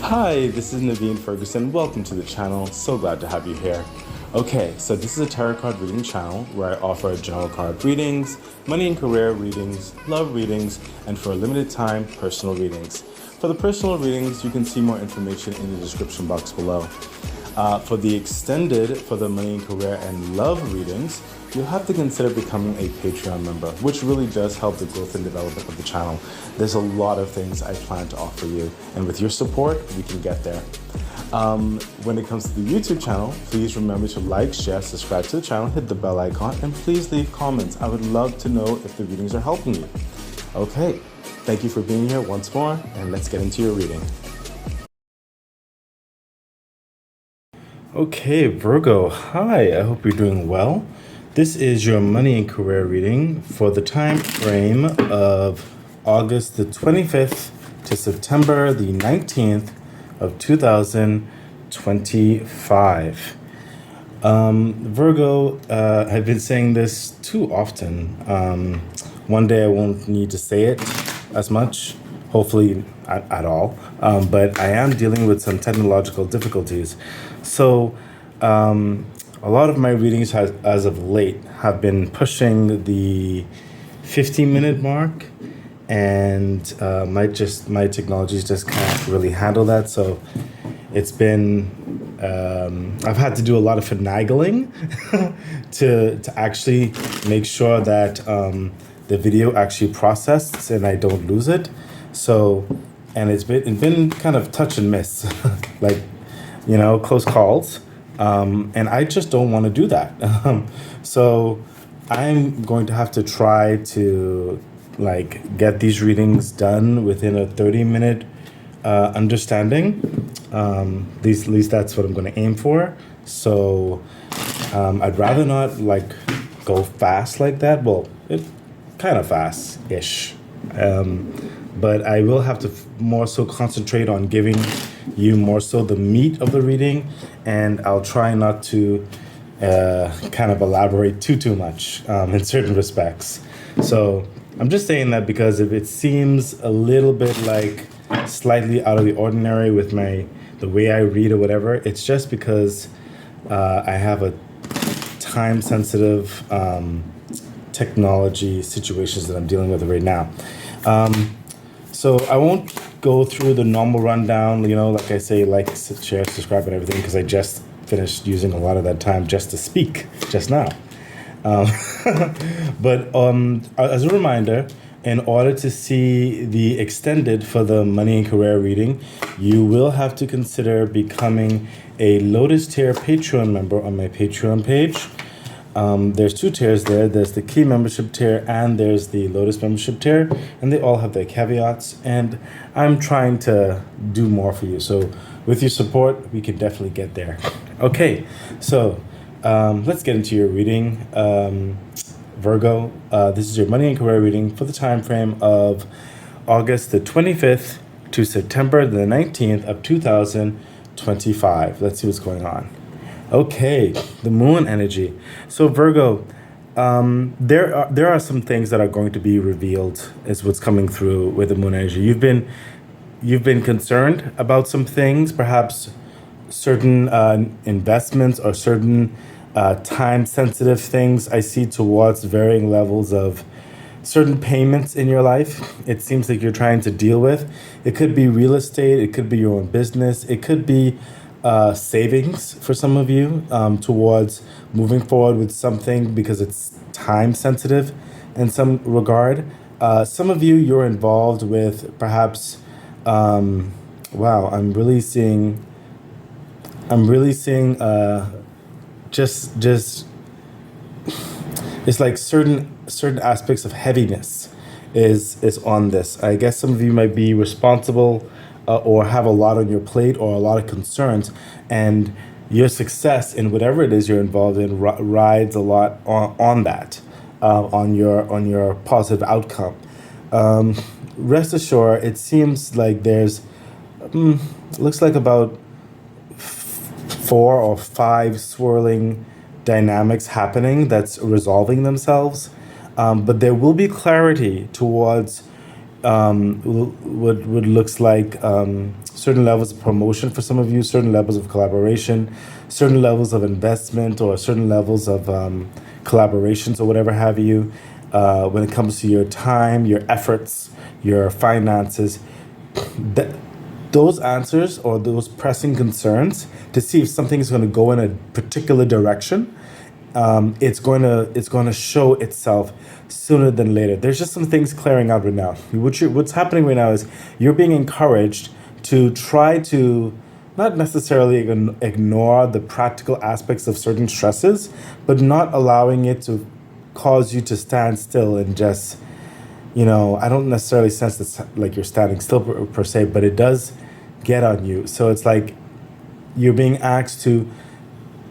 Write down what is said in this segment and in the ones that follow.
Hi, this is Naveen Ferguson. Welcome to the channel. So glad to have you here. Okay, so this is a tarot card reading channel where I offer general card readings, money and career readings, love readings, and for a limited time, personal readings. For the personal readings, you can see more information in the description box below. For the extended, for the money and career and love readings, you'll have to consider becoming a Patreon member, which really does help the growth and development of the channel. There's a lot of things I plan to offer you, and with your support, we can get there. When it comes to the YouTube channel, please remember to like, share, subscribe to the channel, hit the bell icon, and please leave comments. I would love to know if the readings are helping you. Okay, thank you for being here once more, and let's get into your reading. Okay, Virgo, hi, I hope you're doing well. This is your money and career reading for the time frame of August the 25th to September the 19th of 2025. Virgo, I've been saying this too often. One day I won't need to say it as much, hopefully at all, but I am dealing with some technological difficulties. So a lot of my readings as of late have been pushing the 15-minute mark, and my technologies just can't really handle that. So it's been I've had to do a lot of finagling to actually make sure that the video actually processes and I don't lose it. So, and it's been kind of touch and miss, like, close calls. And I just don't want to do that. So I'm going to have to try to get these readings done within a 30-minute understanding. At least that's what I'm going to aim for. So I'd rather not go fast like that. Well, it kind of fast-ish. But I will have to more so concentrate on giving you more so the meat of the reading, and I'll try not to kind of elaborate too much in certain respects. So I'm just saying that because if it seems a little bit slightly out of the ordinary with the way I read or whatever, it's just because I have a time-sensitive technology situations that I'm dealing with right now. So I won't go through the normal rundown, like I say, share, subscribe, and everything, because I just finished using a lot of that time just to speak just now. But as a reminder, in order to see the extended for the money and career reading, you will have to consider becoming a Lotus Tier Patreon member on my Patreon page. There's two tiers there. There's the Key membership tier and there's the Lotus membership tier, and they all have their caveats, and I'm trying to do more for you. So with your support, we can definitely get there. Okay, so let's get into your reading. Virgo, this is your money and career reading for the time frame of August the 25th to September the 19th of 2025. Let's see what's going on. Okay, the moon energy. So Virgo, there are some things that are going to be revealed is what's coming through with the moon energy. You've been concerned about some things, perhaps certain investments or certain time-sensitive things I see towards varying levels of certain payments in your life. It seems like you're trying to deal with. It could be real estate. It could be your own business. It could be savings for some of you towards moving forward with something because it's time-sensitive in some regard. Some of you, you're involved with perhaps, wow, I'm really seeing just it's like certain aspects of heaviness is on this. I guess some of you might be responsible or have a lot on your plate or a lot of concerns, and your success in whatever it is you're involved in rides a lot on that, on your positive outcome. Rest assured, it seems like there's looks like about 4 or 5 swirling dynamics happening that's resolving themselves, but there will be clarity towards would looks like certain levels of promotion for some of you, certain levels of collaboration, certain levels of investment, or certain levels of collaborations or whatever have you. When it comes to your time, your efforts, your finances, that those answers or those pressing concerns to see if something is going to go in a particular direction, it's going to show itself sooner than later. There's just some things clearing out right now. What's happening right now is you're being encouraged to try to not necessarily ignore the practical aspects of certain stresses, but not allowing it to cause you to stand still and just, I don't necessarily sense this like you're standing still per se, but it does get on you. So it's like you're being asked to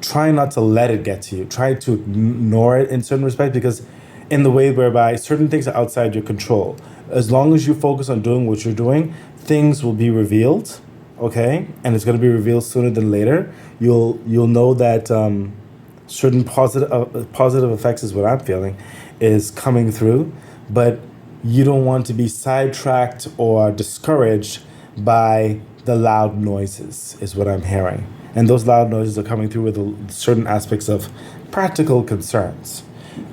try not to let it get to you. Try to ignore it in certain respects, because in the way whereby certain things are outside your control. As long as you focus on doing what you're doing, things will be revealed, okay? And it's going to be revealed sooner than later. You'll know that certain positive effects is what I'm feeling is coming through, but you don't want to be sidetracked or discouraged by the loud noises is what I'm hearing. And those loud noises are coming through with certain aspects of practical concerns.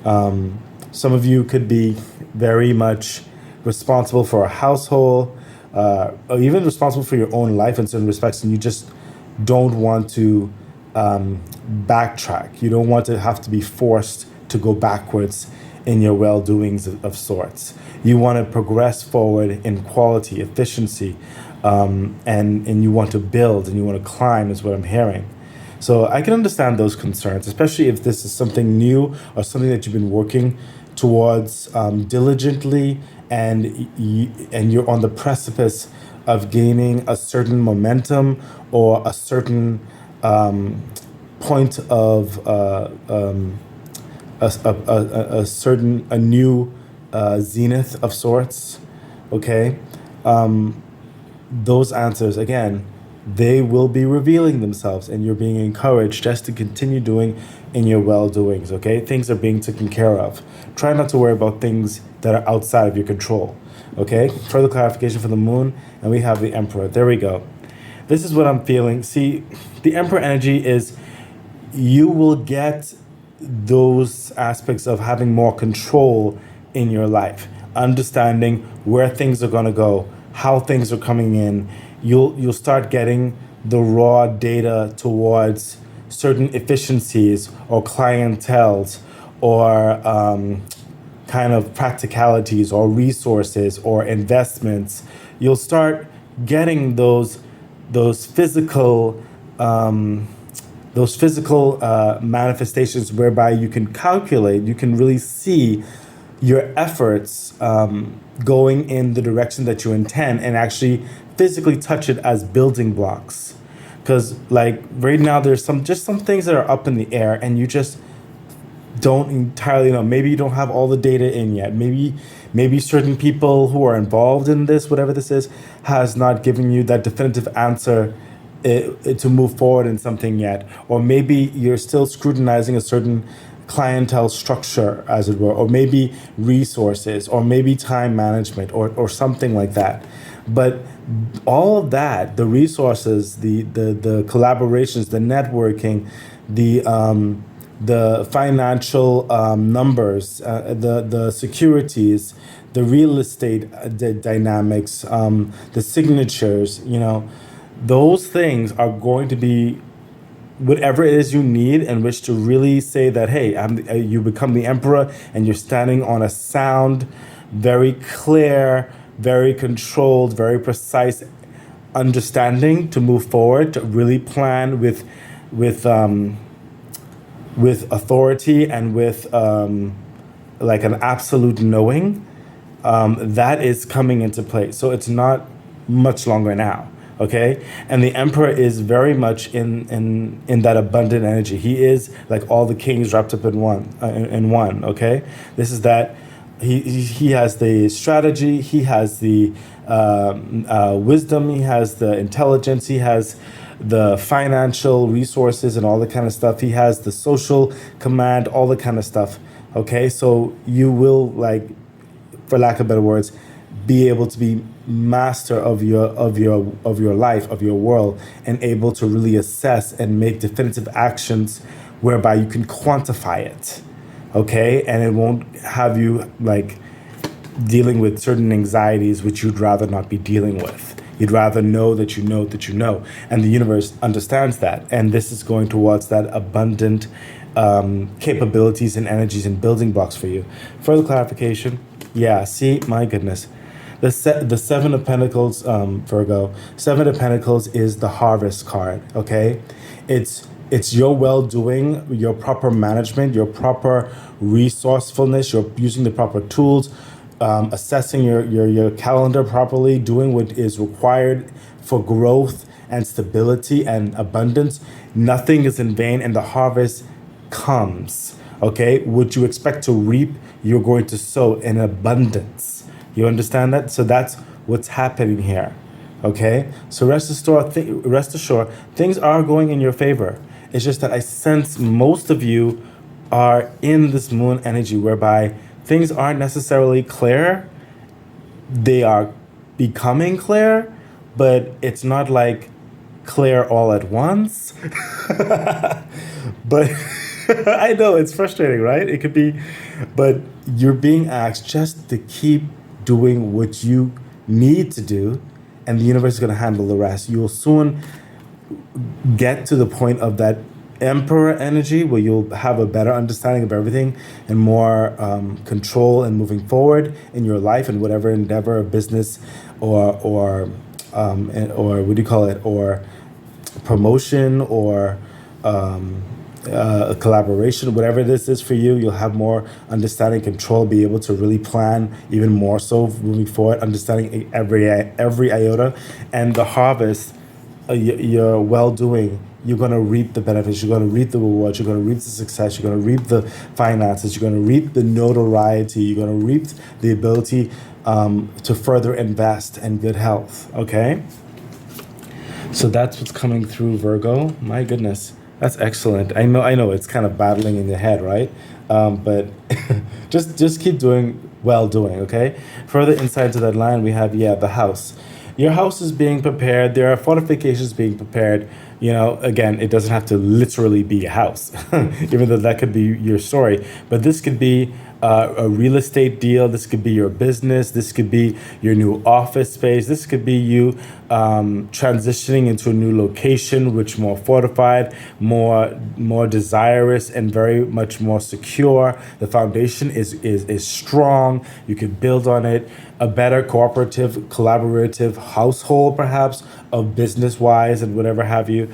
Some of you could be very much responsible for a household, or even responsible for your own life in certain respects, and you just don't want to backtrack. You don't want to have to be forced to go backwards in your well-doings of sorts. You want to progress forward in quality, efficiency, and you want to build and you want to climb is what I'm hearing. So I can understand those concerns, especially if this is something new or something that you've been working towards diligently, and you're on the precipice of gaining a certain momentum or a certain point of a new zenith of sorts. Okay. Those answers, again, they will be revealing themselves, and you're being encouraged just to continue doing in your well-doings, okay? Things are being taken care of. Try not to worry about things that are outside of your control, okay? Further clarification for the moon, and we have the Emperor. There we go. This is what I'm feeling. See, the Emperor energy is you will get those aspects of having more control in your life, understanding where things are going to go, how things are coming in. You'll start getting the raw data towards certain efficiencies or clienteles or kind of practicalities or resources or investments. You'll start getting those physical manifestations whereby you can calculate, you can really see your efforts going in the direction that you intend, and actually physically touch it as building blocks. Because like right now there's some things that are up in the air and you just don't entirely know. Maybe you don't have all the data in yet. Maybe certain people who are involved in this, whatever this is, has not given you that definitive answer to move forward in something yet. Or maybe you're still scrutinizing a certain clientele structure, as it were, or maybe resources, or maybe time management, or something like that. But all of that, the resources, the collaborations, the networking, the financial numbers, the securities, the real estate dynamics, the signatures, those things are going to be whatever it is you need in which to really say that, hey, you become the emperor and you're standing on a sound, very clear, very controlled, very precise understanding to move forward, to really plan with authority and with like an absolute knowing. That is coming into play. So it's not much longer now. Okay, and the emperor is very much in that abundant energy. He is like all the kings wrapped up in one. Okay, this is that he has the strategy, he has the wisdom, he has the intelligence, he has the financial resources and all the kind of stuff. He has the social command, all the kind of stuff. Okay, so you will, like, for lack of better words, be able to be master of your life, of your world, and able to really assess and make definitive actions whereby you can quantify it. Okay, and it won't have you like dealing with certain anxieties which you'd rather not be dealing with. You'd rather know that you know that you know. And the universe understands that. And this is going towards that abundant capabilities and energies and building blocks for you. Further clarification. Yeah, see, my goodness. The Seven of Pentacles, Virgo, Seven of Pentacles is the harvest card, okay? It's your well-doing, your proper management, your proper resourcefulness, you're using the proper tools, assessing your calendar properly, doing what is required for growth and stability and abundance. Nothing is in vain, and the harvest comes. Okay, what you expect to reap, you're going to sow in abundance. You understand that? So that's what's happening here. Okay, so rest assured, things are going in your favor. It's just that I sense most of you are in this moon energy whereby things aren't necessarily clear. They are becoming clear, but it's not like clear all at once. But I know it's frustrating, right? It could be, but you're being asked just to keep doing what you need to do, and the universe is going to handle the rest. You will soon get to the point of that emperor energy where you'll have a better understanding of everything and more control and moving forward in your life and whatever endeavor or business or what do you call it, or promotion or a collaboration, whatever this is for you. You'll have more understanding, control, be able to really plan even more so moving forward, understanding every iota. And the harvest, your well-doing, you're going to reap the benefits, you're going to reap the rewards, you're going to reap the success, you're going to reap the finances, you're going to reap the notoriety, you're going to reap the ability to further invest in good health. Okay, so that's what's coming through, Virgo. My goodness, that's excellent. I know it's kind of battling in your head, right? But just keep doing doing. Okay, further inside to that line we have the house. Your house is being prepared. There are fortifications being prepared. Again, it doesn't have to literally be a house, even though that could be your story. But this could be a real estate deal. This could be your business. This could be your new office space. This could be you transitioning into a new location, which more fortified, more desirous, and very much more secure. The foundation is strong. You could build on it. A better cooperative, collaborative household, perhaps, of business-wise and whatever have you.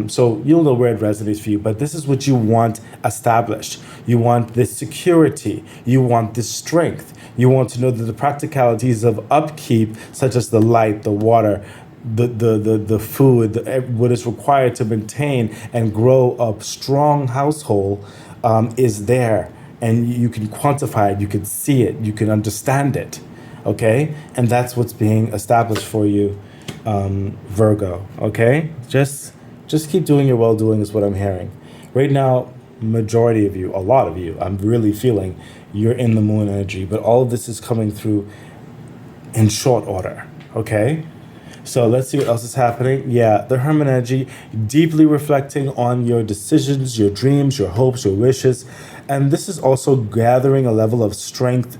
So you'll know where it resonates for you. But this is what you want established. You want this security. You want this strength. You want to know that the practicalities of upkeep, such as the light, the water, the food, what is required to maintain and grow a strong household is there. And you can quantify it. You can see it. You can understand it. Okay? And that's what's being established for you, Virgo. Okay? Just keep doing your well-doing is what I'm hearing. Right now, majority of you, a lot of you, I'm really feeling you're in the moon energy, but all of this is coming through in short order. Okay? So let's see what else is happening. Yeah, the Hermit energy, deeply reflecting on your decisions, your dreams, your hopes, your wishes. And this is also gathering a level of strength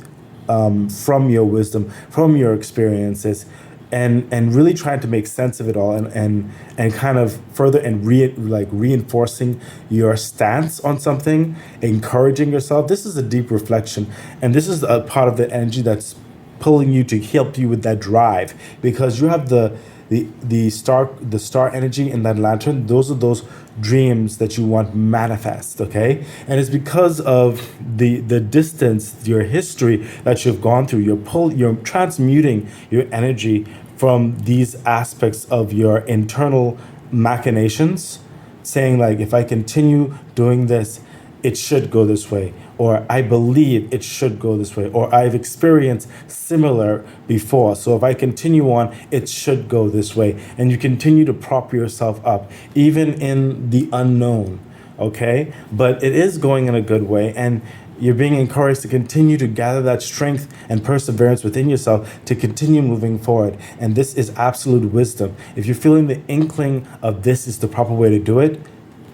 from your wisdom, from your experiences, and really trying to make sense of it all and kind of further and reinforcing your stance on something, encouraging yourself. This is a deep reflection, and this is a part of the energy that's pulling you to help you with that drive, because you have the star energy in that lantern. Those are those dreams that you want manifest, okay? And it's because of the distance, your history that you've gone through. You're transmuting your energy from these aspects of your internal machinations, saying like, if I continue doing this, it should go this way, or I believe it should go this way, or I've experienced similar before, so if I continue on, it should go this way. And you continue to prop yourself up, even in the unknown, okay? But it is going in a good way, and You're being encouraged to continue to gather that strength and perseverance within yourself to continue moving forward. And this is absolute wisdom. If you're feeling the inkling of this is the proper way to do it,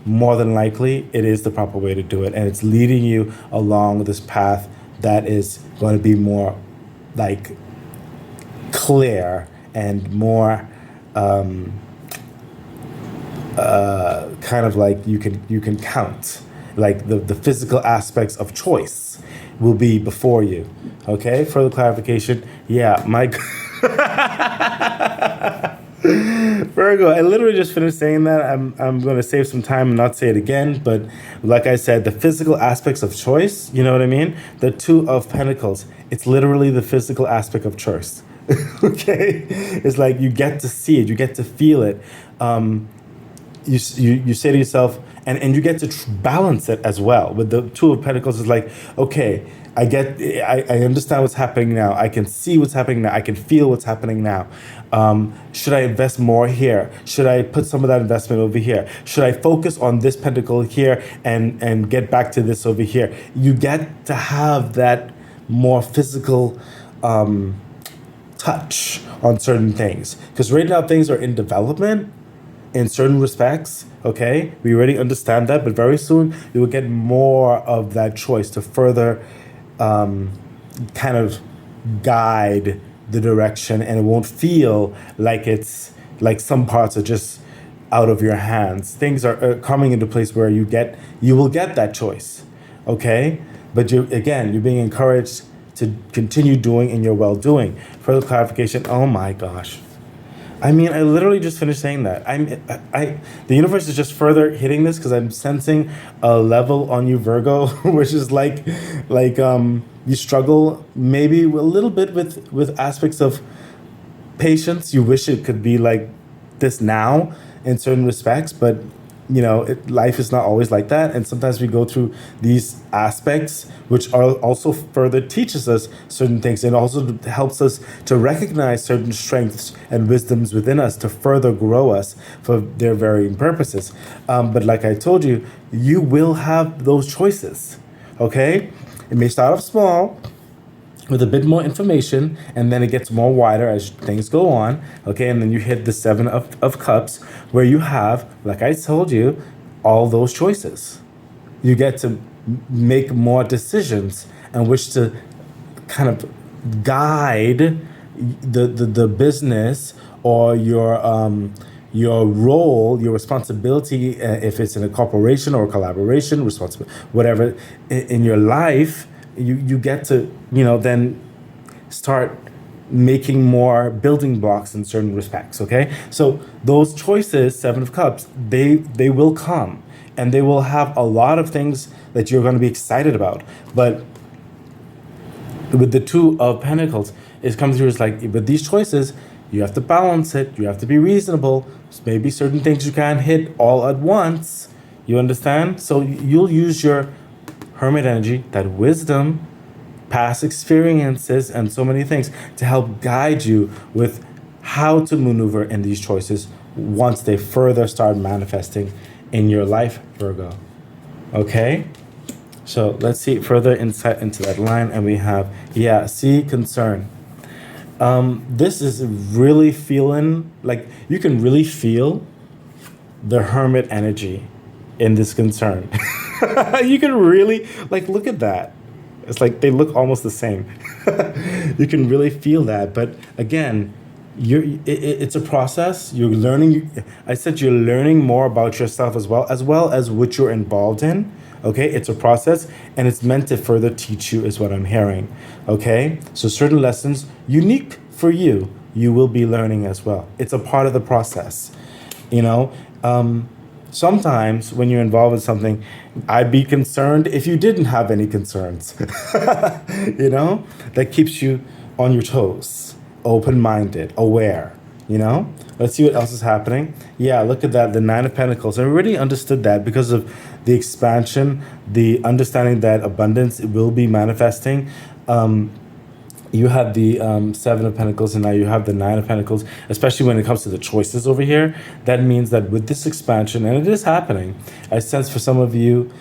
more than likely it is the proper way to do it. And it's leading you along this path that is going to be more like clear and more kind of like you can count. Like the physical aspects of choice will be before you. Okay, further clarification. Yeah, my Virgo, I literally just finished saying that. I'm going to save some time and not say it again. But like I said, the physical aspects of choice, you know what I mean? The Two of Pentacles, it's literally the physical aspect of choice. Okay? It's like you get to see it, you get to feel it. You say to yourself, and you get to balance it as well. With the Two of Pentacles, it's like, okay, I understand what's happening now. I can see what's happening now. I can feel what's happening now. Should I invest more here? Should I put some of that investment over here? Should I focus on this pentacle here and get back to this over here? You get to have that more physical touch on certain things. Because right now things are in development in certain respects, okay? We already understand that, but very soon you will get more of that choice to further kind of guide the direction, and it won't feel like it's like some parts are just out of your hands. Things are coming into place where you will get that choice, okay? But you're being encouraged to continue doing in your well-doing. Further clarification, oh my gosh. I mean, I literally just finished saying that. The universe is just further hitting this because I'm sensing a level on you, Virgo, which is like you struggle maybe a little bit with aspects of patience. You wish it could be like this now in certain respects, but you know, life is not always like that. And sometimes we go through these aspects, which are also further teaches us certain things. And also helps us to recognize certain strengths and wisdoms within us to further grow us for their varying purposes. But like I told you, you will have those choices, okay? It may start off small, with a bit more information, and then it gets more wider as things go on, okay? And then you hit the Seven of Cups, where you have, like I told you, all those choices. You get to make more decisions and wish to kind of guide the business or your role, your responsibility, if it's in a corporation or a collaboration, whatever in your life. You get to, then start making more building blocks in certain respects, okay? So those choices, Seven of Cups, they will come, and they will have a lot of things that you're going to be excited about. But with the Two of Pentacles, it comes through, it's like, with these choices, you have to balance it, you have to be reasonable. Maybe certain things you can't hit all at once, you understand? So you'll use your Hermit energy, that wisdom, past experiences, and so many things to help guide you with how to maneuver in these choices once they further start manifesting in your life, Virgo. Okay? So let's see further insight into that line. And we have, see concern. This is really feeling, like you can really feel the Hermit energy in this concern. You can really, like, look at that. It's like they look almost the same. You can really feel that. But again, it's a process. You're learning. I said you're learning more about yourself as well as what you're involved in. Okay, it's a process, and it's meant to further teach you, is what I'm hearing. Okay, so certain lessons unique for you, you will be learning as well. It's a part of the process. Sometimes when you're involved in something, I'd be concerned if you didn't have any concerns. That keeps you on your toes, open-minded, aware. Let's see what else is happening. Yeah, look at that, the Nine of Pentacles. I already understood that because of the expansion, the understanding that abundance will be manifesting. You have the Seven of Pentacles, and now you have the Nine of Pentacles, especially when it comes to the choices over here. That means that with this expansion, and it is happening, I sense for some of you,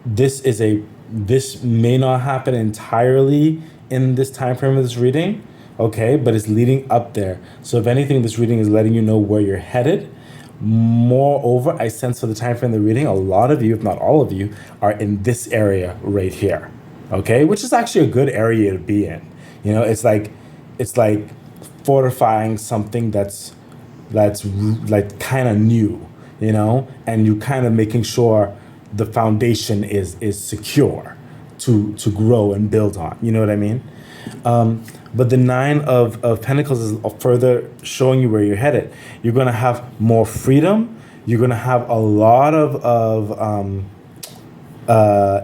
this is a This may not happen entirely in this time frame of this reading, okay, but it's leading up there. So if anything, this reading is letting you know where you're headed. Moreover, I sense for the time frame of the reading, a lot of you, if not all of you, are in this area right here, okay, which is actually a good area to be in. You know, it's like fortifying something that's like kind of new, you know, and you kind of making sure the foundation is secure to grow and build on. You know what I mean? But the Nine of Pentacles is further showing you where you're headed. You're going to have more freedom. You're going to have a lot of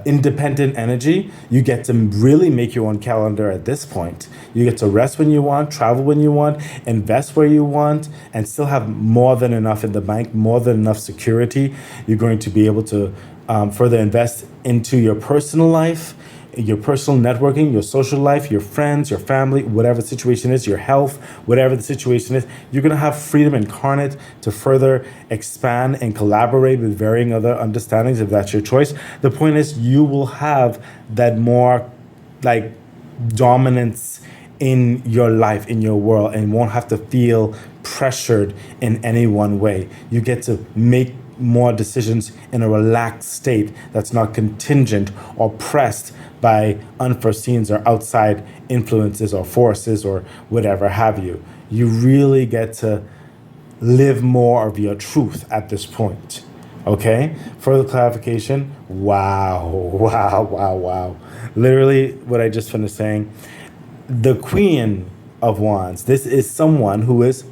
independent energy. You get to really make your own calendar at this point. You get to rest when you want, travel when you want, invest where you want, and still have more than enough in the bank, more than enough security. You're going to be able to further invest into your personal life, your personal networking, your social life, your friends, your family, whatever the situation is, your health, whatever the situation is. You're going to have freedom incarnate to further expand and collaborate with varying other understandings if that's your choice. The point is, you will have that more like dominance in your life, in your world, and won't have to feel pressured in any one way. You get to make more decisions in a relaxed state that's not contingent or pressed by unforeseens or outside influences or forces or whatever have you. You really get to live more of your truth at this point. Okay? Further clarification. Wow. Literally what I just finished saying. The Queen of Wands. This is someone who is,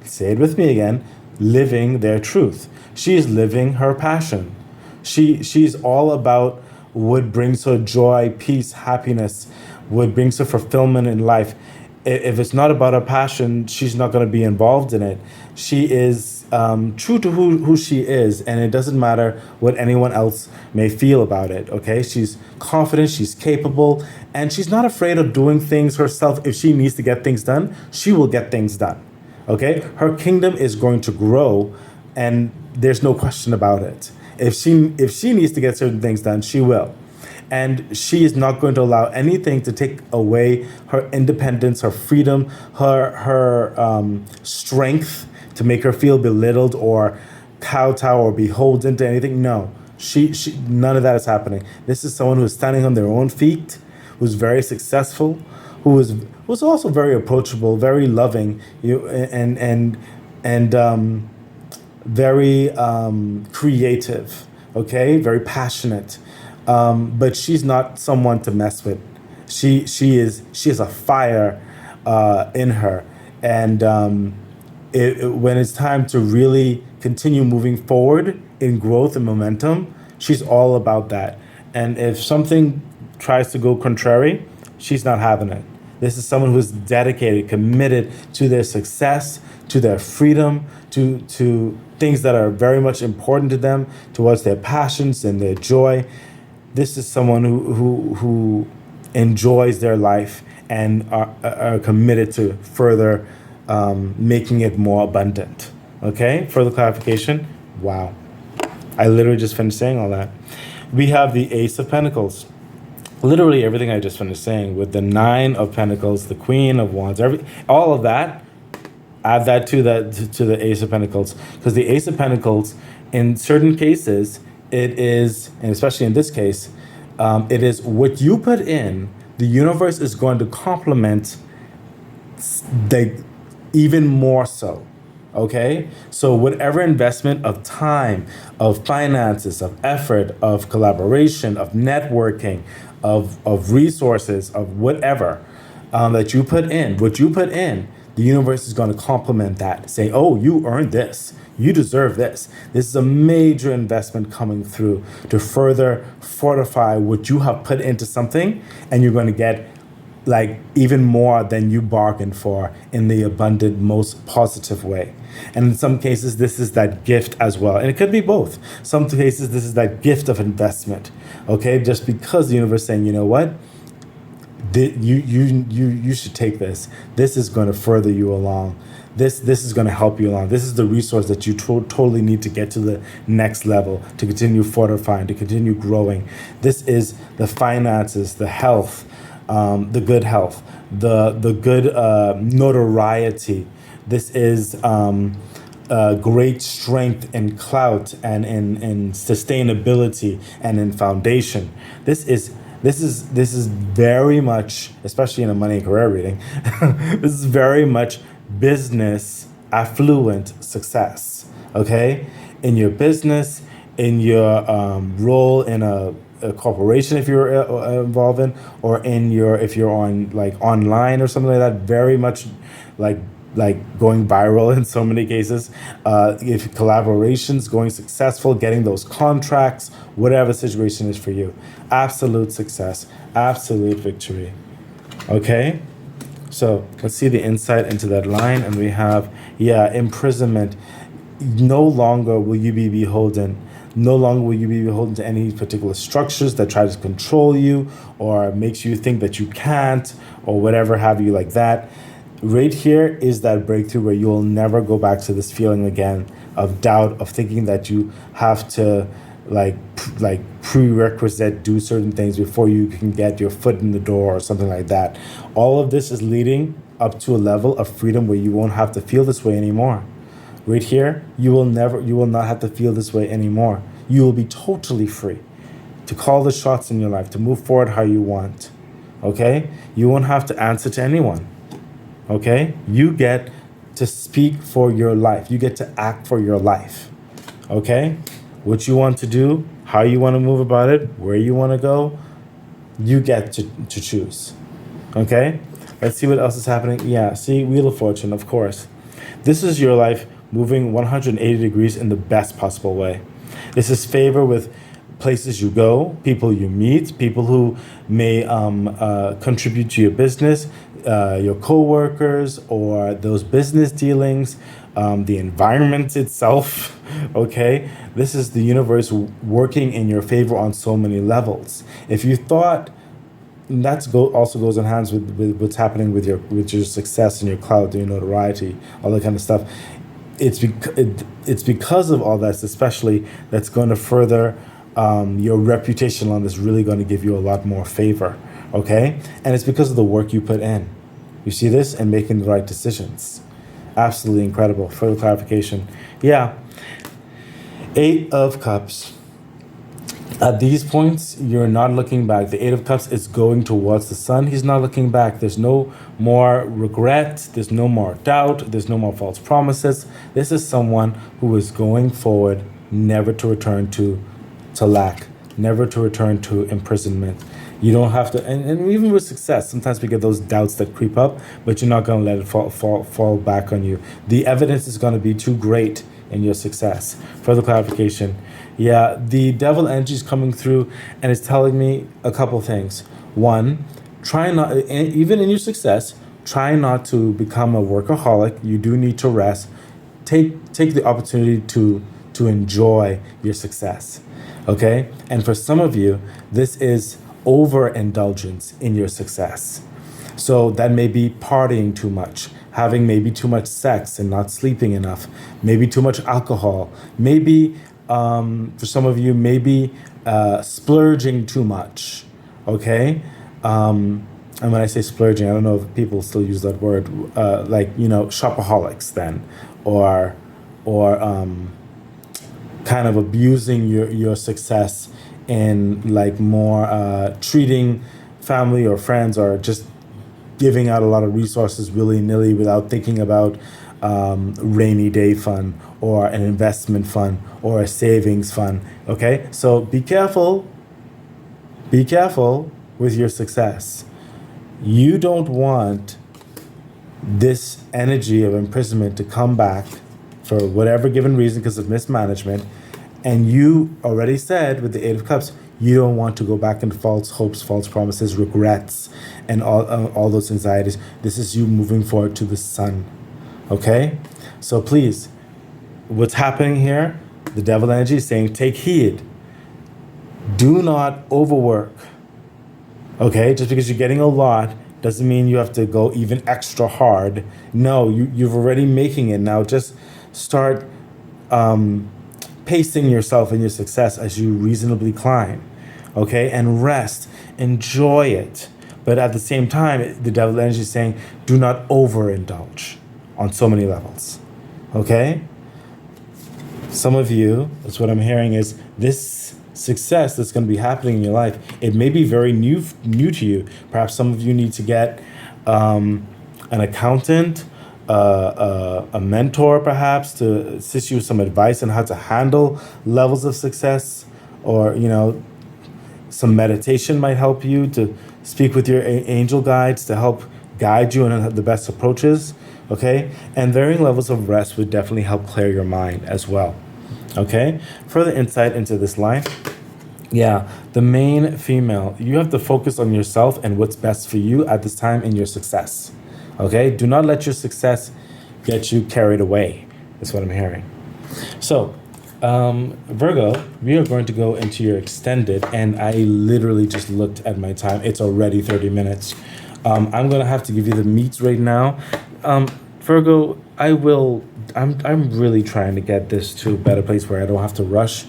say it with me again, living their truth. She is living her passion. She's all about what brings her joy, peace, happiness, what brings her fulfillment in life. If it's not about her passion, she's not going to be involved in it. She is true to who she is, and it doesn't matter what anyone else may feel about it, okay? She's confident, she's capable, and she's not afraid of doing things herself. If she needs to get things done, she will get things done, okay? Her kingdom is going to grow, and there's no question about it. If she needs to get certain things done, she will. And she is not going to allow anything to take away her independence, her freedom, her strength to make her feel belittled or kowtow or beholden to anything. No, she none of that is happening. This is someone who is standing on their own feet, who's very successful, who's also very approachable, very loving, and very creative, okay, very passionate, but she's not someone to mess with. She has a fire in her, and when it's time to really continue moving forward in growth and momentum, she's all about that. And if something tries to go contrary, she's not having it. This is someone who's dedicated, committed to their success, to their freedom, to things that are very much important to them, towards their passions and their joy. This is someone who enjoys their life and are committed to further making it more abundant. Okay, further clarification. Wow. I literally just finished saying all that. We have the Ace of Pentacles. Literally everything I just finished saying with the Nine of Pentacles, the Queen of Wands, all of that. Add that to the Ace of Pentacles, because the Ace of Pentacles, in certain cases, it is, and especially in this case, it is what you put in. The universe is going to complement even more so. Okay, so whatever investment of time, of finances, of effort, of collaboration, of networking, of resources, of whatever that you put in, what you put in, the universe is going to complement that. Say, oh, you earned this. You deserve this. This is a major investment coming through to further fortify what you have put into something, and you're going to get like even more than you bargained for in the abundant, most positive way. And in some cases, this is that gift as well. And it could be both. Some cases, this is that gift of investment. Okay, just because the universe is saying, you know what? You should take this. This is going to further you along. This is going to help you along. This is the resource that you totally need to get to the next level, to continue fortifying, to continue growing. This is the finances, the health, the good health, the good notoriety. This is great strength and clout and in sustainability and in foundation. This is very much, especially in a money and career reading, this is very much business affluent success. Okay, in your business, in your role in a corporation, if you're involved in, or in your, if you're on like online or something like that, very much like going viral in so many cases. If collaborations going successful, getting those contracts, whatever the situation is for you, absolute success, absolute victory. Okay, so let's see the insight into that line, and we have, imprisonment. No longer will you be beholden. No longer will you be beholden to any particular structures that try to control you or makes you think that you can't or whatever have you like that. Right here is that breakthrough where you'll never go back to this feeling again of doubt, of thinking that you have to like prerequisite do certain things before you can get your foot in the door or something like that. All of this is leading up to a level of freedom where you won't have to feel this way anymore. Right here, you will not have to feel this way anymore. You will be totally free to call the shots in your life, to move forward how you want. Okay? You won't have to answer to anyone. Okay? You get to speak for your life. You get to act for your life. Okay? What you want to do, how you want to move about it, where you want to go, you get to choose. Okay? Let's see what else is happening. Yeah, see, Wheel of Fortune, of course. This is your life moving 180 degrees in the best possible way. This is favor with places you go, people you meet, people who may contribute to your business, your co-workers, or those business dealings, the environment itself. Okay, this is the universe working in your favor on so many levels. If you thought, also goes in hands with what's happening with your success and your clout and your notoriety, all that kind of stuff. It's because of all that, especially, that's going to further your reputation on this, really going to give you a lot more favor. Okay, and it's because of the work you put in. You see this, and making the right decisions. Absolutely incredible. Further clarification. Yeah. 8 of Cups. At these points, you're not looking back. The 8 of Cups is going towards the sun. He's not looking back. There's no more regret. There's no more doubt. There's no more false promises. This is someone who is going forward, never to return to lack, never to return to imprisonment. You don't have to, and even with success, sometimes we get those doubts that creep up, but you're not going to let it fall back on you. The evidence is going to be too great in your success. Further clarification. Yeah, the devil energy is coming through, and it's telling me a couple things. One, try not, even in your success, try not to become a workaholic. You do need to rest. Take the opportunity to enjoy your success. Okay? And for some of you, this is overindulgence in your success. So that may be partying too much, having maybe too much sex and not sleeping enough, maybe too much alcohol, maybe for some of you, maybe splurging too much. Okay? And when I say splurging, I don't know if people still use that word, shopaholics then, or kind of abusing your success in like more treating family or friends, or just giving out a lot of resources willy-nilly without thinking about rainy day fund or an investment fund or a savings fund. Okay, so be careful with your success. You don't want this energy of imprisonment to come back for whatever given reason because of mismanagement. And you already said with the 8 of Cups, you don't want to go back into false hopes, false promises, regrets, and all those anxieties. This is you moving forward to the sun. Okay? So please, what's happening here? The devil energy is saying, take heed. Do not overwork. Okay? Just because you're getting a lot doesn't mean you have to go even extra hard. No, you've already making it now. Just start pacing yourself in your success as you reasonably climb, okay? And rest, enjoy it. But at the same time, the devil energy is saying, do not overindulge on so many levels, okay? Some of you, that's what I'm hearing, is this success that's going to be happening in your life, it may be very new to you. Perhaps some of you need to get an accountant, a mentor perhaps, to assist you with some advice on how to handle levels of success, or some meditation might help you to speak with your angel guides to help guide you on the best approaches, okay? And varying levels of rest would definitely help clear your mind as well, okay? Further insight into this line. Yeah, the main female, you have to focus on yourself and what's best for you at this time in your success, okay? Do not let your success get you carried away, is what I'm hearing. So, Virgo, we are going to go into your extended, and I literally just looked at my time. It's already 30 minutes. I'm going to have to give you the meats right now. Virgo, I'm really trying to get this to a better place where I don't have to rush.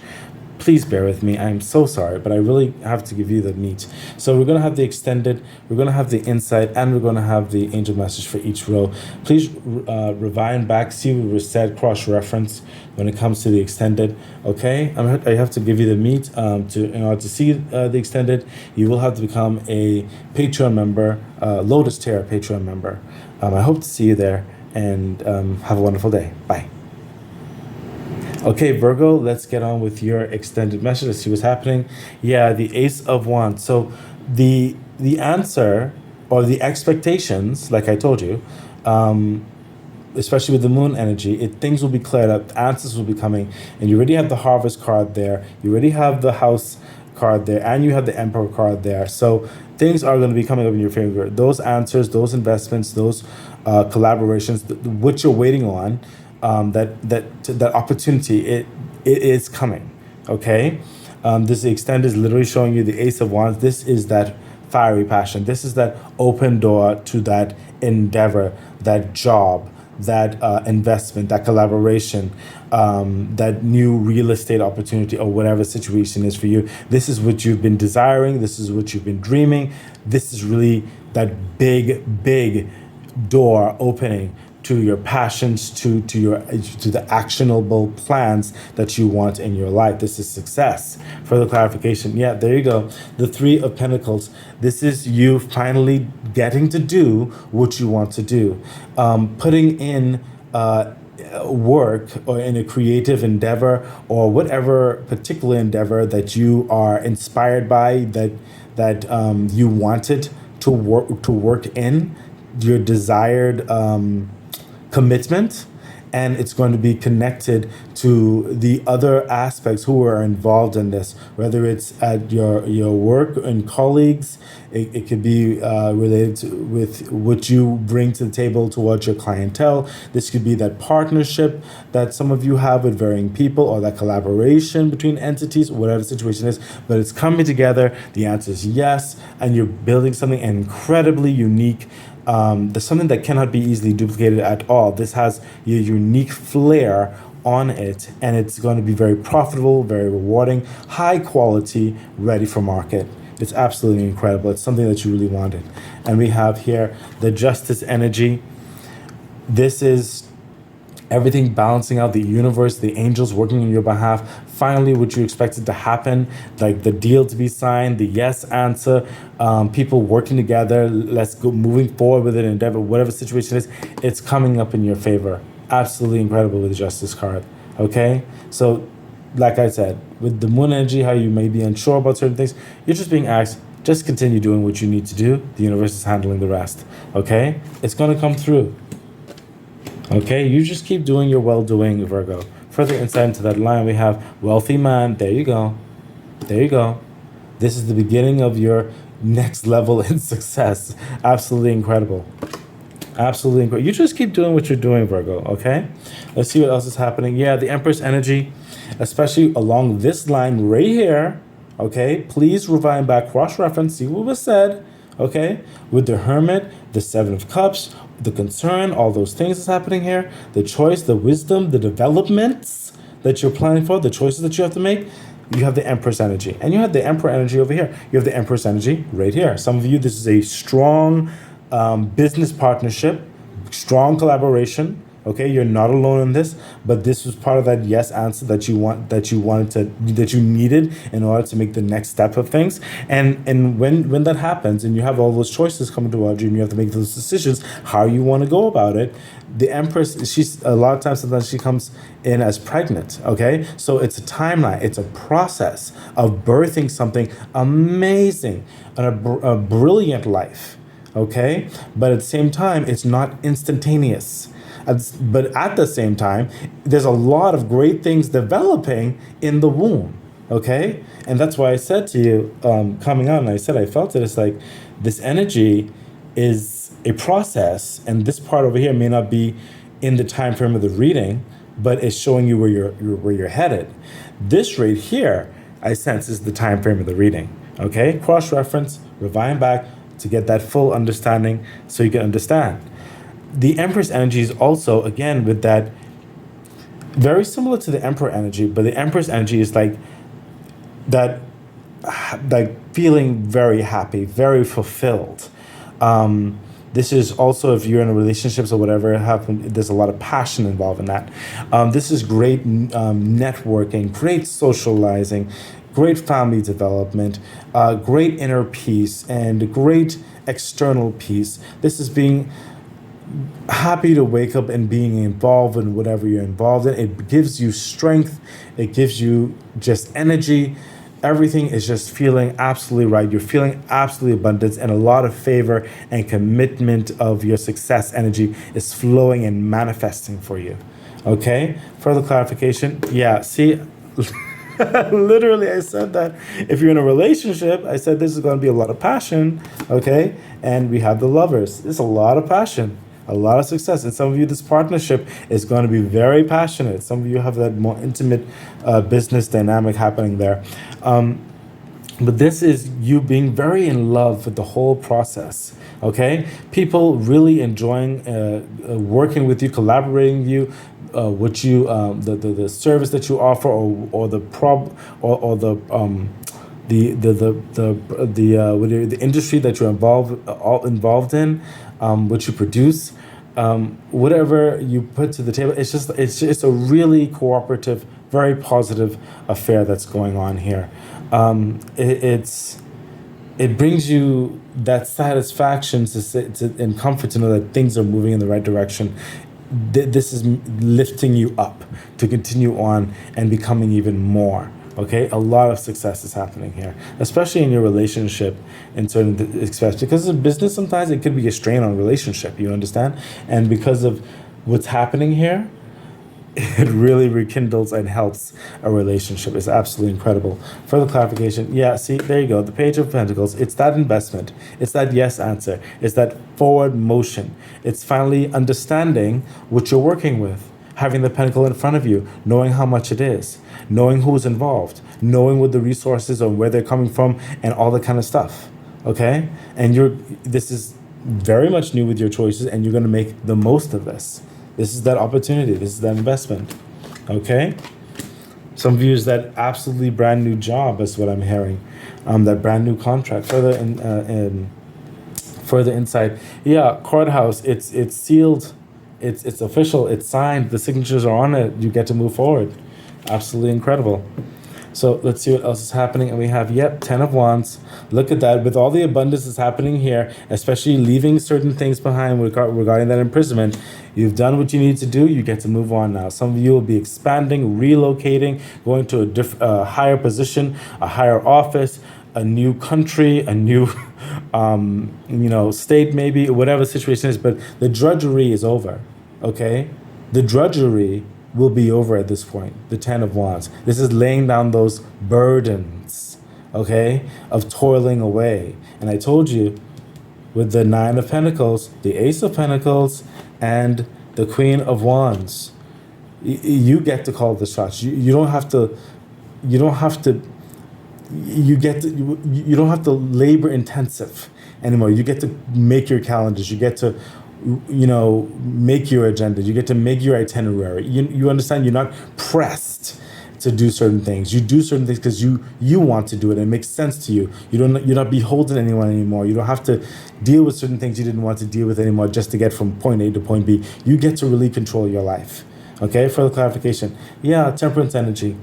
Please bear with me. I'm so sorry, but I really have to give you the meat. So we're going to have the extended, we're going to have the insight, and we're going to have the angel message for each row. Please rewind back, see what was said, cross-reference when it comes to the extended, okay? I have to give you the meat. In order to see the extended, you will have to become a Patreon member, Lotus Terra Patreon member. I hope to see you there, and have a wonderful day. Bye. Okay, Virgo, let's get on with your extended message. Let's see what's happening. Yeah, the Ace of Wands. So the answer, or the expectations, like I told you, especially with the moon energy, things will be cleared up, answers will be coming, and you already have the Harvest card there, you already have the House card there, and you have the Emperor card there. So things are going to be coming up in your favor. Those answers, those investments, those collaborations, what you're waiting on, that opportunity, it is coming, okay? This extend is literally showing you the Ace of Wands. This is that fiery passion. This is that open door to that endeavor, that job, that investment, that collaboration, that new real estate opportunity, or whatever situation is for you. This is what you've been desiring. This is what you've been dreaming. This is really that big door opening to your passions, to the actionable plans that you want in your life. This is success. Further clarification. Yeah, there you go. The Three of Pentacles. This is you finally getting to do what you want to do. Putting in work, or in a creative endeavor, or whatever particular endeavor that you are inspired by, that you wanted to work in, your desired commitment, and it's going to be connected to the other aspects who are involved in this, whether it's at your work and colleagues. It could be related with what you bring to the table towards your clientele. This could be that partnership that some of you have with varying people, or that collaboration between entities, whatever the situation is, but it's coming together. The answer is yes, and you're building something incredibly unique. There's something that cannot be easily duplicated at all. This has a unique flair on it, and it's going to be very profitable, very rewarding, high quality, ready for market. It's absolutely incredible. It's something that you really wanted. And we have here the Justice energy. This is everything balancing out, the universe, the angels working on your behalf. Finally, what you expected to happen, like the deal to be signed, the yes answer, people working together, let's go moving forward with an endeavor, whatever situation is, it's coming up in your favor. Absolutely incredible with the Justice card, okay? So, like I said, with the moon energy, how you may be unsure about certain things, you're just being asked, just continue doing what you need to do. The universe is handling the rest, okay? It's going to come through. Okay, you just keep doing your well-doing, Virgo. Further insight into that line, we have wealthy man. There you go. There you go. This is the beginning of your next level in success. Absolutely incredible. Absolutely incredible. You just keep doing what you're doing, Virgo, okay? Let's see what else is happening. Yeah, the Empress energy, especially along this line right here, okay? Please rewind back, cross-reference, see what was said, Okay, with the Hermit, the Seven of Cups, the concern, all those things that's happening here, the choice, the wisdom, the developments that you're planning for, the choices that you have to make. You have the Empress energy, and you have the Emperor energy over here. You have the Empress energy right here. Some of you, this is a strong business partnership, strong collaboration. Okay, you're not alone in this, but this was part of that yes answer that you needed in order to make the next step of things. And when that happens, and you have all those choices coming towards you, and you have to make those decisions how you want to go about it. The Empress, she's a lot of times sometimes she comes in as pregnant. Okay, so it's a timeline, it's a process of birthing something amazing and a brilliant life. Okay, but at the same time, it's not instantaneous. But at the same time, there's a lot of great things developing in the womb, okay? And that's why I said to you, coming on, I said I felt it. It's like this energy is a process, and this part over here may not be in the time frame of the reading, but it's showing you where you're headed. This right here, I sense, is the time frame of the reading, okay? Cross-reference, rewind back to get that full understanding so you can understand. The Empress energy is also, again, with that, very similar to the Emperor energy, but the Empress energy is like that, like feeling very happy, very fulfilled. This is also, if you're in a relationships or whatever, there's a lot of passion involved in that. This is great networking, great socializing, great family development, great inner peace, and great external peace. This is being happy to wake up and being involved in whatever you're involved in. It gives you strength. It gives you just energy. Everything is just feeling absolutely right. You're feeling absolutely abundance, and a lot of favor and commitment of your success energy is flowing and manifesting for you. Okay? Further clarification. Yeah, see, literally I said that if you're in a relationship, I said this is going to be a lot of passion. Okay? And we have the Lovers. There's a lot of passion. A lot of success. And some of you, this partnership is going to be very passionate. Some of you have that more intimate business dynamic happening there. But this is you being very in love with the whole process. Okay? People really enjoying working with you, collaborating with you, what you the service that you offer, or the the industry that you're involved in, what you produce, whatever you put to the table. It's a really cooperative, very positive affair that's going on here. It brings you that satisfaction and comfort to know that things are moving in the right direction. This is lifting you up to continue on and becoming even more. Okay, a lot of success is happening here, especially in your relationship, in certain aspects. Because of business, sometimes it could be a strain on relationship. You understand, and because of what's happening here, it really rekindles and helps a relationship. It's absolutely incredible. Further clarification. Yeah, see, there you go. The Page of Pentacles. It's that investment. It's that yes answer. It's that forward motion. It's finally understanding what you're working with. Having the pentacle in front of you, knowing how much it is, knowing who's involved, knowing what the resources are, where they're coming from, and all that kind of stuff. Okay? And this is very much new with your choices, and you're going to make the most of this. This is that opportunity. This is that investment. Okay? Some of you is that absolutely brand new job, is what I'm hearing. That brand new contract. Further insight. Yeah, courthouse. It's sealed. It's official. It's signed. The signatures are on it. You get to move forward. Absolutely incredible. So let's see what else is happening. And we have, Ten of Wands. Look at that. With all the abundance that's happening here, especially leaving certain things behind regarding that imprisonment, you've done what you need to do. You get to move on now. Some of you will be expanding, relocating, going to a higher position, a higher office, a new country, a new state, maybe, whatever the situation is. But the drudgery is over. Okay? The drudgery will be over at this point. The Ten of Wands. This is laying down those burdens, okay, of toiling away. And I told you, with the Nine of Pentacles, the Ace of Pentacles, and the Queen of Wands, you get to call the shots. You don't have to. You don't have to labor intensive anymore. You get to make your calendars. You get to, make your agenda. You get to make your itinerary. You understand you're not pressed to do certain things. You do certain things because you want to do it. It makes sense to you. You're not beholden to anyone anymore. You don't have to deal with certain things you didn't want to deal with anymore just to get from point A to point B. You get to really control your life. Okay, further clarification. Yeah, temperance energy.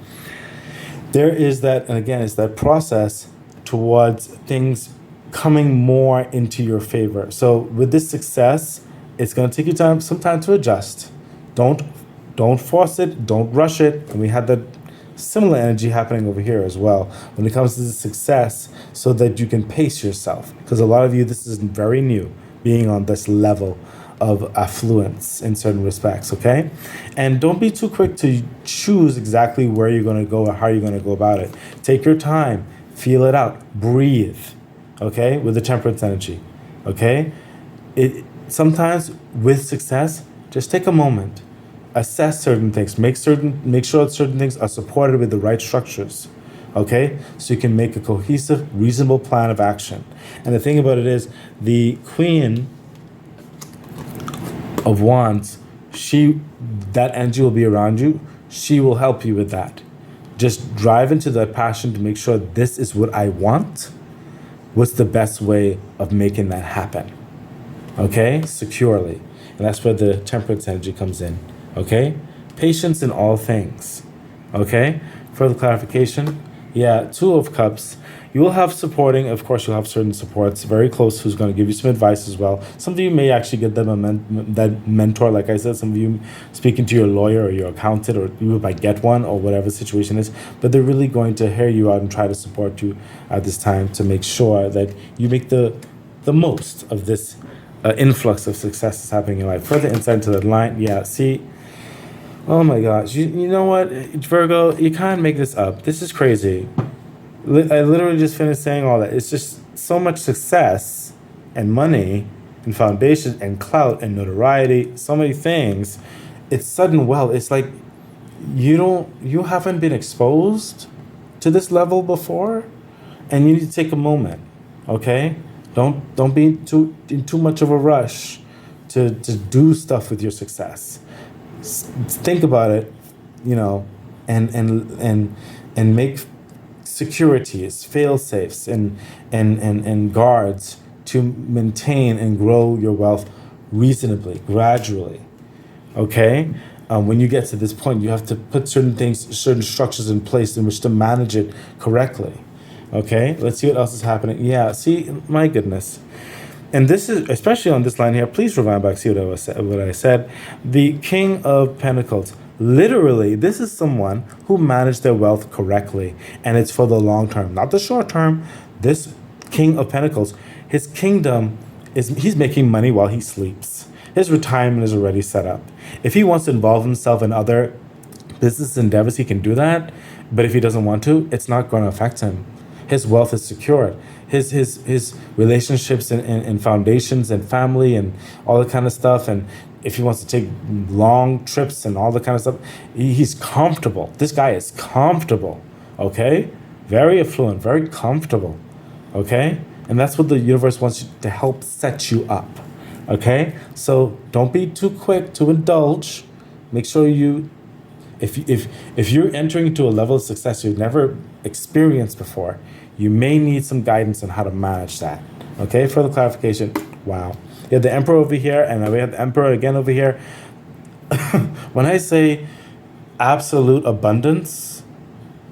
There is that, and again, it's that process towards things coming more into your favor. So with this success, it's going to take you some time to adjust. Don't force it. Don't rush it. And we had that similar energy happening over here as well when it comes to the success, so that you can pace yourself. Because a lot of you, this is very new, being on this level of affluence in certain respects, okay? And don't be too quick to choose exactly where you're going to go or how you're going to go about it. Take your time, feel it out, breathe, okay, with the temperance energy, okay? Sometimes with success, just take a moment, assess certain things, make sure that certain things are supported with the right structures, okay? So you can make a cohesive, reasonable plan of action. And the thing about it is, the Queen of Wands, that energy will be around you. She will help you with that. Just drive into that passion to make sure this is what I want. What's the best way of making that happen? Okay, securely. And that's where the temperance energy comes in. Okay, patience in all things. Okay, further clarification. Yeah, Two of Cups. You will have supporting, of course, you'll have certain supports very close who's going to give you some advice as well. Some of you may actually get them that mentor, like I said. Some of you speaking to your lawyer or your accountant, or you might get one, or whatever the situation is. But they're really going to hear you out and try to support you at this time to make sure that you make the most of this influx of success that's happening in your life. Further insight into that line, yeah, see, oh my gosh, you know what, Virgo, you can't make this up. This is crazy. I literally just finished saying all that. It's just so much success and money and foundation and clout and notoriety, so many things. It's sudden wealth. It's like you haven't been exposed to this level before, and you need to take a moment, okay? Don't be in too much of a rush to do stuff with your success. Think about it, and make securities, fail safes, and guards to maintain and grow your wealth reasonably, gradually. Okay? When you get to this point, you have to put certain structures in place in which to manage it correctly. Okay? Let's see what else is happening. Yeah, see, my goodness. And this is, especially on this line here, please rewind back, see what I said. The King of Pentacles. Literally, this is someone who managed their wealth correctly, and it's for the long term, not the short term. This King of Pentacles, his kingdom he's making money while he sleeps. His retirement is already set up. If he wants to involve himself in other business endeavors, he can do that. But if he doesn't want to, it's not going to affect him. His wealth is secured. His relationships and foundations and family and all that kind of stuff, and if he wants to take long trips and all that kind of stuff, he's comfortable. This guy is comfortable, okay? Very affluent, very comfortable, okay? And that's what the universe wants you to help set you up, okay? So don't be too quick to indulge. Make sure if you're entering into a level of success you've never experienced before, you may need some guidance on how to manage that, okay? Further clarification. Wow. You have the Emperor over here, and we have the Emperor again over here. When I say absolute abundance,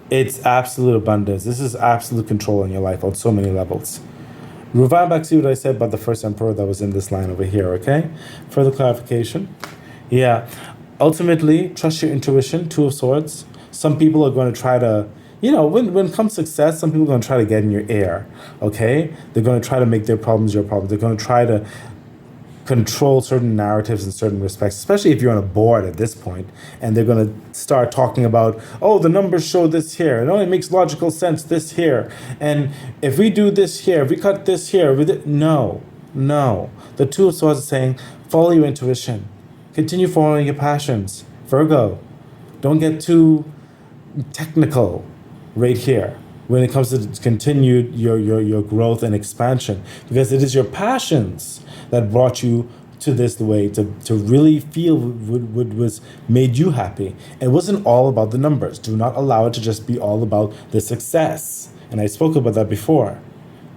it's absolute abundance. This is absolute control in your life on so many levels. Revive back, see what I said about the first Emperor that was in this line over here, okay? Further clarification. Yeah. Ultimately, trust your intuition, Two of Swords. Some people are going to try to, when comes success, some people are going to try to get in your ear, okay? They're going to try to make their problems your problems. They're going to try to control certain narratives in certain respects, especially if you're on a board at this point, and they're going to start talking about, oh, the numbers show this here, and it makes logical sense this here, and if we do this here, if we cut this here, no. The Two of Swords is saying, follow your intuition. Continue following your passions. Virgo, don't get too technical right here when it comes to continued your growth and expansion, because it is your passions that brought you to this way to really feel what was made you happy. It wasn't all about the numbers. Do not allow it to just be all about the success. And I spoke about that before.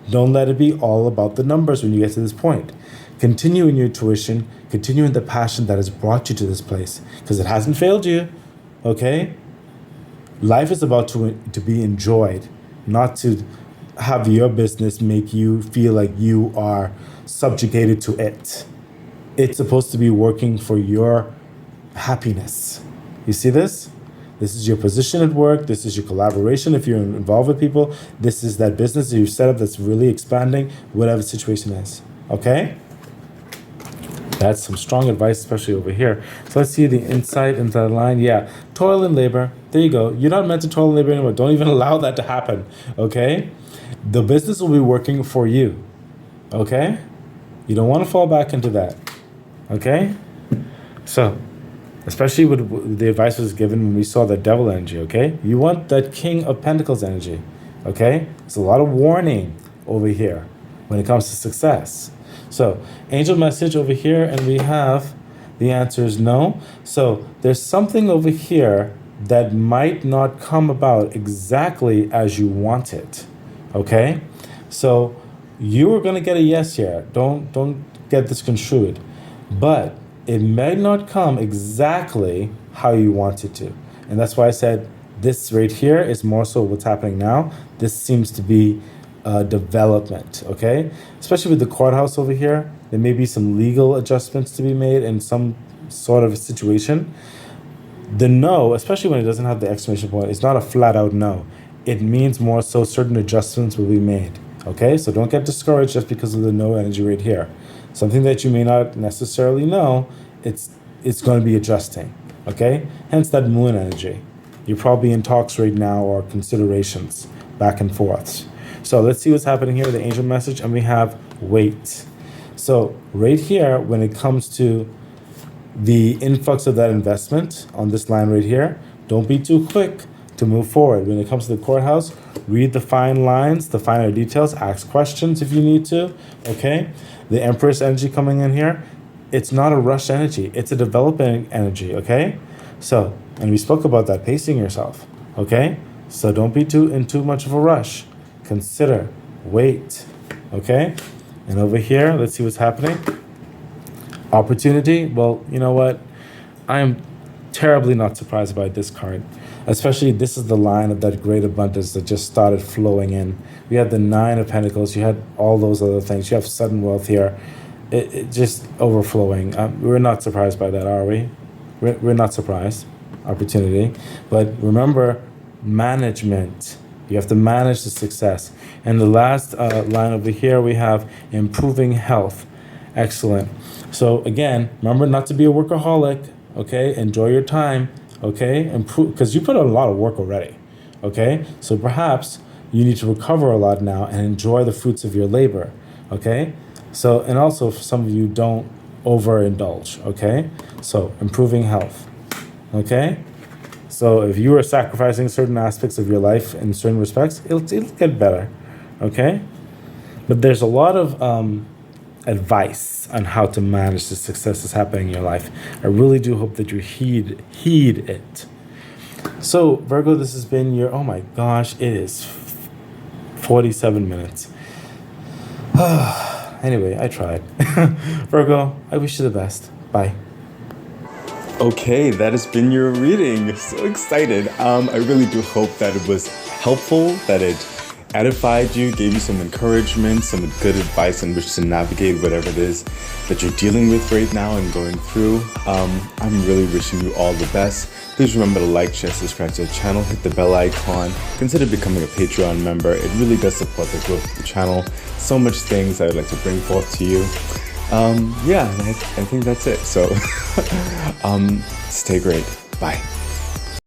Don't let it be all about the numbers when you get to this point. Continue in your tuition, continue in the passion that has brought you to this place, because it hasn't failed you, okay? Life is about to be enjoyed, not to have your business make you feel like you are subjugated to it. It's supposed to be working for your happiness. You see this? This is your position at work. This is your collaboration if you're involved with people. This is that business that you've set up that's really expanding, whatever the situation is. Okay? That's some strong advice, especially over here. So let's see the insight into that line. Yeah, toil and labor. There you go. You're not meant to toil and labor anymore. Don't even allow that to happen. Okay? The business will be working for you. Okay? You don't want to fall back into that. Okay? So, especially with the advice was given when we saw the devil energy, okay? You want that King of Pentacles energy, okay? There's a lot of warning over here when it comes to success. So, angel message over here, and we have the answer is no. So, there's something over here that might not come about exactly as you want it, okay? So, you are going to get a yes here. Don't get this construed. But it may not come exactly how you want it to. And that's why I said this right here is more so what's happening now. This seems to be development, okay? Especially with the courthouse over here, there may be some legal adjustments to be made in some sort of situation. The no, especially when it doesn't have the exclamation point, it's not a flat out no. It means more so certain adjustments will be made, okay? So don't get discouraged just because of the no energy right here. Something that you may not necessarily know, it's going to be adjusting, okay? Hence that moon energy. You're probably in talks right now or considerations back and forth. So let's see what's happening here, the angel message, and we have wait. So right here, when it comes to the influx of that investment on this line right here, don't be too quick to move forward. When it comes to the courthouse, read the fine lines, the finer details, ask questions if you need to, okay? The Empress energy coming in here, it's not a rush energy. It's a developing energy, okay? So, and we spoke about that, pacing yourself, okay? So don't be in too much of a rush. Consider, wait, okay? And over here, let's see what's happening. Opportunity, well, you know what? I am terribly not surprised by this card. Especially this is the line of that great abundance that just started flowing in. We had the 9 of Pentacles. You had all those other things. You have sudden wealth here. It just overflowing. We're not surprised by that, are we? We're not surprised. Opportunity. But remember, management. You have to manage the success. And the last line over here, we have improving health. Excellent. So again, remember not to be a workaholic. Okay? Enjoy your time. Okay, improve, because you put in a lot of work already. Okay, so perhaps you need to recover a lot now and enjoy the fruits of your labor. Okay, so and also for some of you, don't overindulge. Okay, so improving health. Okay, so if you are sacrificing certain aspects of your life in certain respects, it'll get better. Okay, but there's a lot of advice on how to manage the success that's happening in your life. I really do hope that you heed it. So Virgo, this has been your, oh my gosh, it is 47 minutes. Anyway, I tried. Virgo, I wish you the best. Bye. Okay, that has been your reading. So excited. I really do hope that it was helpful, that it edified you, gave you some encouragement, some good advice on which to navigate whatever it is that you're dealing with right now and going through. I'm really wishing you all the best. Please remember to like, share, subscribe to the channel, hit the bell icon, consider becoming a Patreon member. It really does support the growth of the channel. So much things I would like to bring forth to you. Yeah, I think that's it. So stay great. Bye.